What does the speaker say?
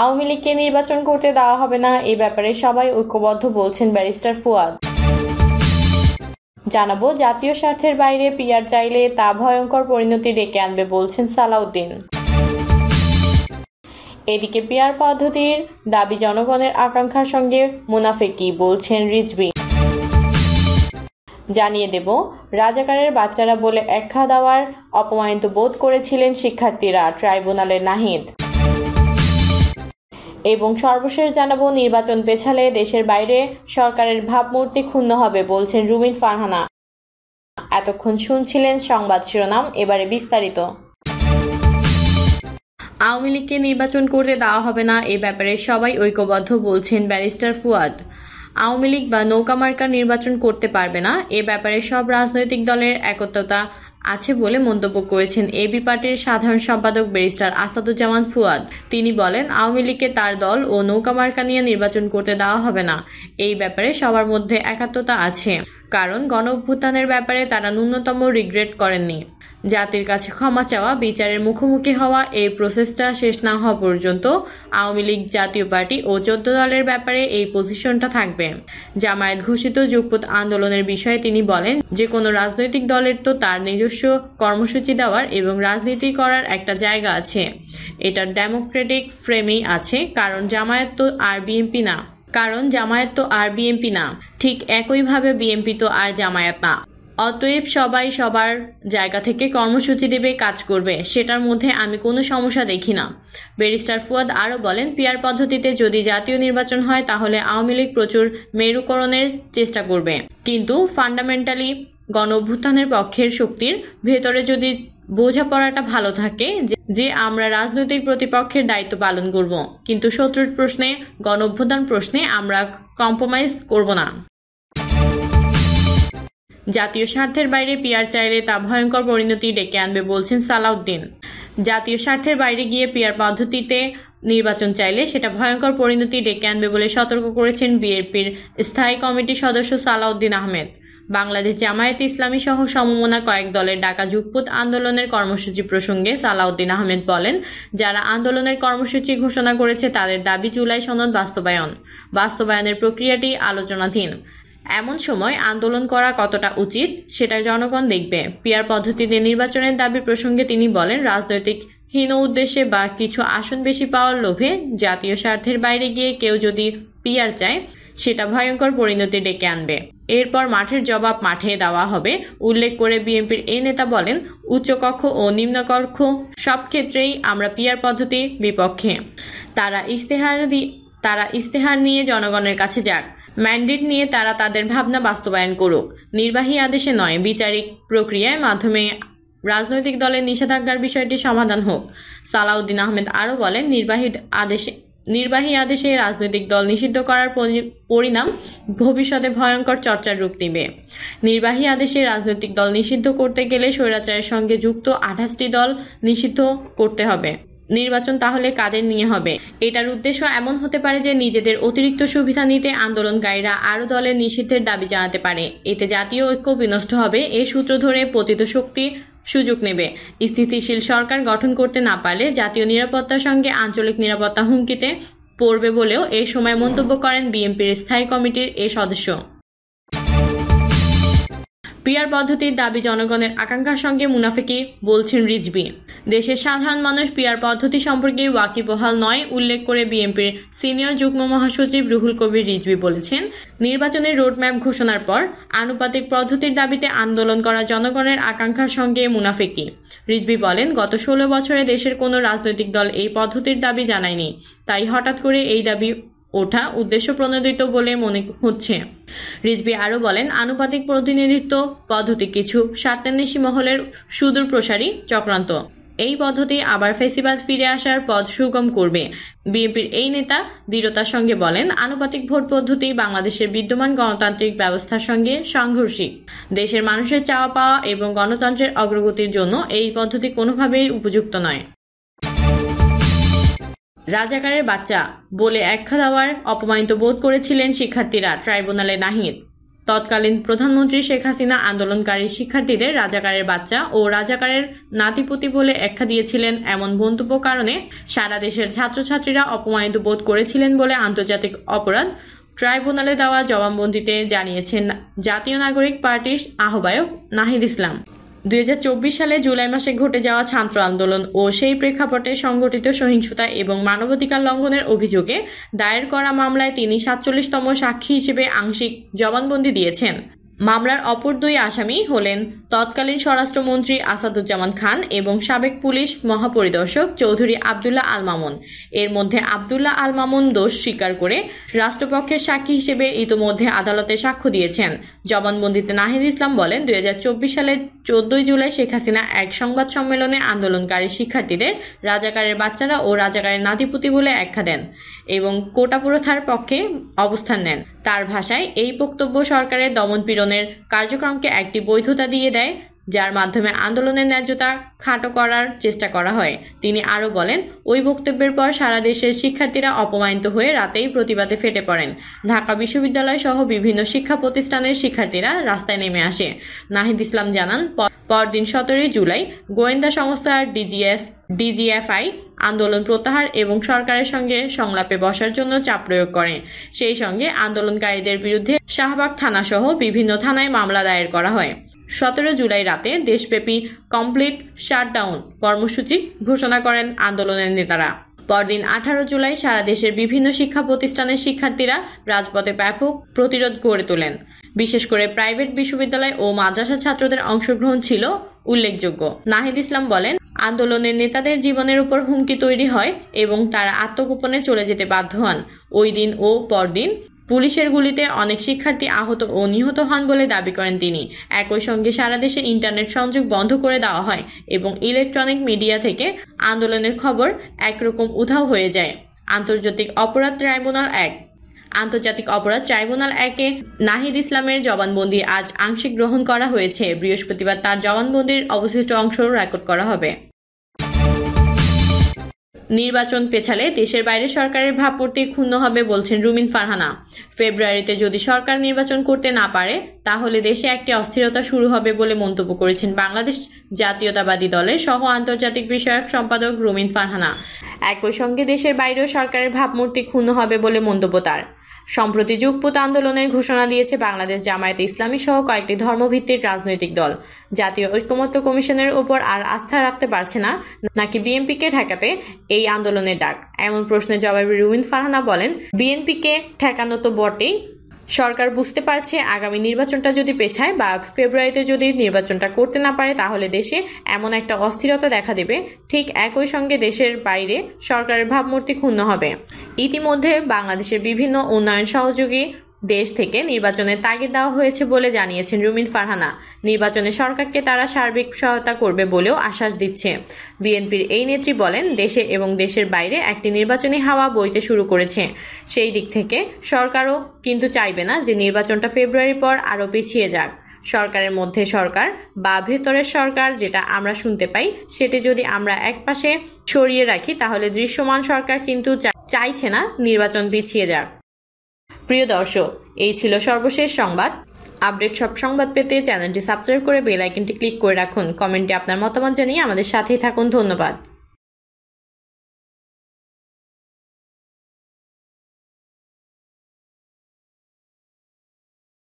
আওয়ামী লীগকে নির্বাচন করতে দেওয়া হবে না, এই ব্যাপারে সবাই ঐক্যবদ্ধ বলছেন ব্যারিস্টার ফুয়াদ। জানাবো, জাতীয় স্বার্থের বাইরে পিআর চাইলে তা ভয়ঙ্কর পরিণতি ডেকে আনবে বলছেন সালাউদ্দিন। এদিকে পিআর পদ্ধতির দাবি জনগণের আকাঙ্ক্ষার সঙ্গে মুনাফেকি বলছেন রিজভী। জানিয়ে দেব, রাজাকারের বাচ্চারা বলে একখা দেওয়ার অপমানিত বোধ করেছিলেন শিক্ষার্থীরা, ট্রাইব্যুনালের নাহিদ। এবং সর্বশেষ জানাবো, নির্বাচন পেছালে দেশের বাইরে সরকারের ভাবমূর্তি ক্ষুণ্ণ হবে বলছেন রুমিন ফারহানা। এতক্ষণ শুনছিলেন সংবাদ শিরোনাম, এবারে বিস্তারিত। আওয়ামী লীগকে নির্বাচন করতে দেওয়া হবে না, এ ব্যাপারে সবাই ঐক্যবদ্ধ বলছেন ব্যারিস্টার ফুয়াদ। আওয়ামী লীগ বা নৌকা মার্কা নির্বাচন করতে পারবে না, এ ব্যাপারে সব রাজনৈতিক দলের একত্রতা আছে বলে মন্তব্য করেছেন এবি পার্টির সাধারণ সম্পাদক ব্যারিস্টার আসাদুজ্জামান ফুয়াদ। তিনি বলেন, আওয়ামী লীগকে তার দল ও নৌকা মার্কা নিয়ে নির্বাচন করতে দেওয়া হবে না, এই ব্যাপারে সবার মধ্যে একাত্মতা আছে, কারণ গণঅভ্যুত্থানের ব্যাপারে তারা ন্যূনতম রিগ্রেট করেননি। জাতির কাছে ক্ষমা চাওয়া, বিচারের মুখোমুখি হওয়া, এই প্রসেসটা শেষ না হওয়া পর্যন্ত আওয়ামী লীগ, জাতীয় পার্টি ও 14 দলের ব্যাপারে এই পজিশনটা থাকবে। জামায়াত ঘোষিত যুগপৎ আন্দোলনের বিষয়ে তিনি বলেন, যে কোনো রাজনৈতিক দলের তো তার নিজস্ব কর্মসূচি দেওয়ার এবং রাজনীতি করার একটা জায়গা আছে, এটা ডেমোক্রেটিক ফ্রেমেই আছে, কারণ জামায়াত তো আর বিএনপি না, ঠিক একইভাবে বিএনপি তো আর জামায়াত না। অতএব সবাই সবার জায়গা থেকে কর্মসূচি দেবে, কাজ করবে, সেটার মধ্যে আমি কোনো সমস্যা দেখি না। ব্যারিস্টার ফুয়াদ আরও বলেন, পিআর পদ্ধতিতে যদি জাতীয় নির্বাচন হয় তাহলে আওয়ামী লীগ প্রচুর মেরুকরণের চেষ্টা করবে, কিন্তু ফান্ডামেন্টালি গণ অভ্যুত্থানের পক্ষের শক্তির ভেতরে যদি বোঝাপড়াটা ভালো থাকে যে আমরা রাজনৈতিক প্রতিপক্ষের দায়িত্ব পালন করব, কিন্তু শত্রুর প্রশ্নে, গণ অভ্যুত্থান প্রশ্নে আমরা কম্প্রোমাইজ করব না। জাতীয় স্বার্থের বাইরে পিআর চাইলে তা ভয়ঙ্কর পরিণতি ডেকে আনবে বলছেন সালাউদ্দিন। জাতীয় স্বার্থের বাইরে গিয়ে পিআর পদ্ধতিতে নির্বাচন চাইলে সেটা ভয়ঙ্কর পরিণতি ডেকে আনবে বলে সতর্ক করেছেন বিএনপির স্থায়ী কমিটির সদস্য সালাউদ্দিন আহমেদ। বাংলাদেশ জামায়াতে ইসলামী সহ সমমনা কয়েক দলের ডাকা যুগপৎ আন্দোলনের কর্মসূচি প্রসঙ্গে সালাউদ্দিন আহমেদ বলেন, যারা আন্দোলনের কর্মসূচি ঘোষণা করেছে তাদের দাবি জুলাই সনদ বাস্তবায়নের প্রক্রিয়াটি আলোচনাধীন। এমন সময় আন্দোলন করা কতটা উচিত সেটা জনগণ দেখবে। পিআর পদ্ধতিতে নির্বাচনের দাবি প্রসঙ্গে তিনি বলেন, রাজনৈতিক হীন উদ্দেশ্যে বা কিছু আসন বেশি পাওয়ার লোভে জাতীয় স্বার্থের বাইরে গিয়ে কেউ যদি পিআর চায় সেটা ভয়ঙ্কর পরিণতি ডেকে আনবে। এরপর মাঠের জবাব মাঠে দেওয়া হবে উল্লেখ করে বিএনপির এই নেতা বলেন, উচ্চকক্ষ ও নিম্নকক্ষ সব ক্ষেত্রেই আমরা পিআর পদ্ধতির বিপক্ষে। তারা ইশতেহার নিয়ে জনগণের কাছে যাক, ম্যান্ডেট নিয়ে তারা তাদের ভাবনা বাস্তবায়ন করুক, নির্বাহী আদেশে নয়, বিচারিক প্রক্রিয়ার মাধ্যমে রাজনৈতিক দলের নিষেধাজ্ঞার বিষয়টি সমাধান হোক। সালাউদ্দিন আহমেদ আরও বলেন, নির্বাহী আদেশে রাজনৈতিক দল নিষিদ্ধ করার পরিণাম ভবিষ্যতে ভয়ঙ্কর চর্চার রূপ নেবে। নির্বাহী আদেশে রাজনৈতিক দল নিষিদ্ধ করতে গেলে স্বৈরাচারের সঙ্গে যুক্ত 28টি দল নিষিদ্ধ করতে হবে। নির্বাচন তাহলে কাদের নিয়ে হবে? এটার উদ্দেশ্য এমন হতে পারে যে নিজেদের অতিরিক্ত সুবিধা নিতে আন্দোলনকারীরা আরও দলের নিষিদ্ধের দাবি জানাতে পারে, এতে জাতীয় ঐক্য বিনষ্ট হবে। এই সূত্র ধরে পতিত শক্তি সুযোগ নেবে। স্থিতিশীল সরকার গঠন করতে না পারলে জাতীয় নিরাপত্তার সঙ্গে আঞ্চলিক নিরাপত্তা হুমকিতে পড়বে বলেও এই সময় মন্তব্য করেন বিএনপির স্থায়ী কমিটির এই সদস্য। পিআর পদ্ধতির দাবি জনগণের আকাঙ্ক্ষার সঙ্গে মুনাফেকি বলছেন রিজভী। দেশের সাধারণ মানুষ পিআর পদ্ধতি সম্পর্কে ওয়াকিবহাল নয় উল্লেখ করে বিএনপির সিনিয়র যুগ্ম মহাসচিব রুহুল কবির রিজভী বলেছেন, নির্বাচনের রোডম্যাপ ঘোষণার পর আনুপাতিক পদ্ধতির দাবিতে আন্দোলন করা জনগণের আকাঙ্ক্ষার সঙ্গে মুনাফেকি। রিজভী বলেন, গত 16 বছরে দেশের কোনো রাজনৈতিক দল এই পদ্ধতির দাবি জানায়নি, তাই হঠাৎ করে এই দাবি ওঠা উদ্দেশ্য প্রণোদিত বলে মনে হচ্ছে। রিজভী আরও বলেন, আনুপাতিক প্রতিনিধিত্ব পদ্ধতি কিছু স্বার্থান্বেষী মহলের সুদূর প্রসারী চক্রান্ত। এই পদ্ধতি আবার ফেসিবাদ ফিরে আসার পথ সুগম করবে। বিএনপির এই নেতা দৃঢ়তার সঙ্গে বলেন, আনুপাতিক ভোট পদ্ধতি বাংলাদেশের বিদ্যমান গণতান্ত্রিক ব্যবস্থার সঙ্গে সাংঘর্ষিক। দেশের মানুষের চাওয়া পাওয়া এবং গণতন্ত্রের অগ্রগতির জন্য এই পদ্ধতি কোনোভাবেই উপযুক্ত নয়। রাজাকারের বাচ্চা বলে একখা দেওয়ার অপমানিত বোধ করেছিলেন শিক্ষার্থীরা, ট্রাইব্যুনালে নাহিদ। তৎকালীন প্রধানমন্ত্রী শেখ হাসিনা আন্দোলনকারী শিক্ষার্থীদের রাজাকারের বাচ্চা ও রাজাকারের নাতিপুতি বলে আখ্যা দিয়েছিলেন। এমন মন্তব্য কারণে সারা দেশের ছাত্রছাত্রীরা অপমানিত বোধ করেছিলেন বলে আন্তর্জাতিক অপরাধ ট্রাইব্যুনালে দেওয়া জবানবন্দিতে জানিয়েছেন জাতীয় নাগরিক পার্টির আহ্বায়ক নাহিদ ইসলাম। 2024 সালে জুলাই মাসে ঘটে যাওয়া ছাত্র আন্দোলন ও সেই প্রেক্ষাপটে সংঘটিত সহিংসতা এবং মানবাধিকার লঙ্ঘনের অভিযোগে দায়ের করা মামলায় তিনি 47তম সাক্ষী হিসেবে আংশিক জবানবন্দি দিয়েছেন। মামলার অপর দুই আসামি হলেন তৎকালীন স্বরাষ্ট্রমন্ত্রী আসাদুজ্জামান খান এবং সাবেক পুলিশ মহাপরিদর্শক চৌধুরী আবদুল্লাহ আল মামুন। এর মধ্যে আবদুল্লাহ আল মামুন দোষ স্বীকার করে রাষ্ট্রপক্ষের সাক্ষী হিসেবে ইতোমধ্যে আদালতে সাক্ষ্য দিয়েছেন। জবানবন্দিতে নাহিদ ইসলাম বলেন, 2024 সালের 14 জুলাই শেখ হাসিনা এক সংবাদ সম্মেলনে আন্দোলনকারী শিক্ষার্থীদের রাজাকারের বাচ্চারা ও রাজাকারের নাতিপুতি বলে আখ্যা দেন এবং কোটা প্রথার পক্ষে অবস্থান নেন। তার ভাষায়, এই বক্তব্য সরকারের দমনপীড়নের কার্যক্রমকে একটি বৈধতা দিয়ে দেয়, যার মাধ্যমে আন্দোলনের ন্যায্যতা খাটো করার চেষ্টা করা হয়। তিনি আরও বলেন, ওই বক্তব্যের পর সারা দেশের শিক্ষার্থীরা অপমানিত হয়ে রাতেই প্রতিবাদে ফেটে পড়েন। ঢাকা বিশ্ববিদ্যালয় সহ বিভিন্ন শিক্ষা প্রতিষ্ঠানের শিক্ষার্থীরা রাস্তায় নেমে আসে। নাহিদ ইসলাম জানান, পরদিন 17 জুলাই গোয়েন্দা সংস্থা ডিজিএফআই আন্দোলন প্রত্যাহার এবং সরকারের সঙ্গে সংলাপে বসার জন্য চাপ প্রয়োগ করে। সেই সঙ্গে আন্দোলনকারীদের বিরুদ্ধে শাহবাগ থানাসহ বিভিন্ন থানায় মামলা দায়ের করা হয়। 17 জুলাই রাতে দেশব্যাপী কমপ্লিট শাটডাউন কর্মসূচি ঘোষণা করেন আন্দোলনের নেতারা। পরদিন 18 জুলাই সারা দেশের বিভিন্ন শিক্ষা প্রতিষ্ঠানের শিক্ষার্থীরা রাজপথে ব্যাপক প্রতিরোধ গড়ে তোলেন। বিশেষ করে প্রাইভেট বিশ্ববিদ্যালয় ও মাদ্রাসা ছাত্রদের অংশগ্রহণ ছিল উল্লেখযোগ্য। নাহিদ ইসলাম বলেন, আন্দোলনের নেতাদের জীবনের উপর হুমকি তৈরি হয় এবং তারা আত্মগোপনে চলে যেতে বাধ্য হন। ওই দিন ও পরদিন পুলিশের গুলিতে অনেক শিক্ষার্থী আহত ও নিহত হন বলে দাবি করেন তিনি। একই সঙ্গে সারা দেশে ইন্টারনেট সংযোগ বন্ধ করে দেওয়া হয় এবং ইলেকট্রনিক মিডিয়া থেকে আন্দোলনের খবর একরকম উধাও হয়ে যায়। আন্তর্জাতিক অপরাধ ট্রাইব্যুনাল 1-এ নাহিদ ইসলামের জবানবন্দি আজ আংশিক গ্রহণ করা হয়েছে। বৃহস্পতিবার তার জবানবন্দির অবশিষ্ট অংশ রেকর্ড করা হবে। নির্বাচন পেছালে দেশের বাইরে সরকারের ভাবমূর্তি ক্ষুণ্ণ হবে বলছেন রুমিন ফারহানা। ফেব্রুয়ারিতে যদি সরকার নির্বাচন করতে না পারে তাহলে দেশে একটি অস্থিরতা শুরু হবে বলে মন্তব্য করেছেন বাংলাদেশ জাতীয়তাবাদী দলের সহ আন্তর্জাতিক বিষয়ক সম্পাদক রুমিন ফারহানা। একই সঙ্গে দেশের বাইরেও সরকারের ভাবমূর্তি ক্ষুণ্ণ হবে বলে মন্তব্য তার। সম্প্রতি যুগপৎ আন্দোলনের ঘোষণা দিয়েছে বাংলাদেশ জামায়াতে ইসলামী সহ কয়েকটি ধর্মভিত্তিক রাজনৈতিক দল। জাতীয় ঐক্যমত্য কমিশনের উপর আর আস্থা রাখতে পারছে না নাকি বিএনপিকে ঠেকাতে এই আন্দোলনের ডাক, এমন প্রশ্নের জবাবে রুমিন ফারহানা বলেন, বিএনপিকে ঠেকানো তো বটেই, সরকার বুঝতে পারছে আগামী নির্বাচনটা যদি পেছায় বা ফেব্রুয়ারিতে যদি নির্বাচনটা করতে না পারে তাহলে দেশে এমন একটা অস্থিরতা দেখা দেবে। ঠিক একই সঙ্গে দেশের বাইরে সরকারের ভাবমূর্তি ক্ষুণ্ণ হবে। ইতিমধ্যে বাংলাদেশের বিভিন্ন উন্নয়ন সহযোগী দেশ থেকে নির্বাচনের তাগিদ দেওয়া হয়েছে বলে জানিয়েছেন রুমিন ফারহানা। নির্বাচনে সরকারকে তারা সার্বিক সহায়তা করবে বলেও আশ্বাস দিচ্ছে। বিএনপির এই নেত্রী বলেন, দেশে এবং দেশের বাইরে একটি নির্বাচনী হাওয়া বইতে শুরু করেছে। সেই দিক থেকে সরকারও কিন্তু চাইবে না যে নির্বাচনটা ফেব্রুয়ারির পর আরও পিছিয়ে যাক। সরকারের মধ্যে সরকার বা ভেতরের সরকার যেটা আমরা শুনতে পাই সেটি যদি আমরা একপাশে সরিয়ে রাখি তাহলে দৃশ্যমান সরকার কিন্তু চাইছে না নির্বাচন পিছিয়ে যাক। প্রিয় দর্শক, এই ছিল সর্বশেষ সংবাদ। আপডেট সব সংবাদ পেতে চ্যানেলটি সাবস্ক্রাইব করে বেল আইকনটি ক্লিক করে রাখুন। কমেন্টে আপনার মতামত জানিয়ে আমাদের সাথেই থাকুন। ধন্যবাদ।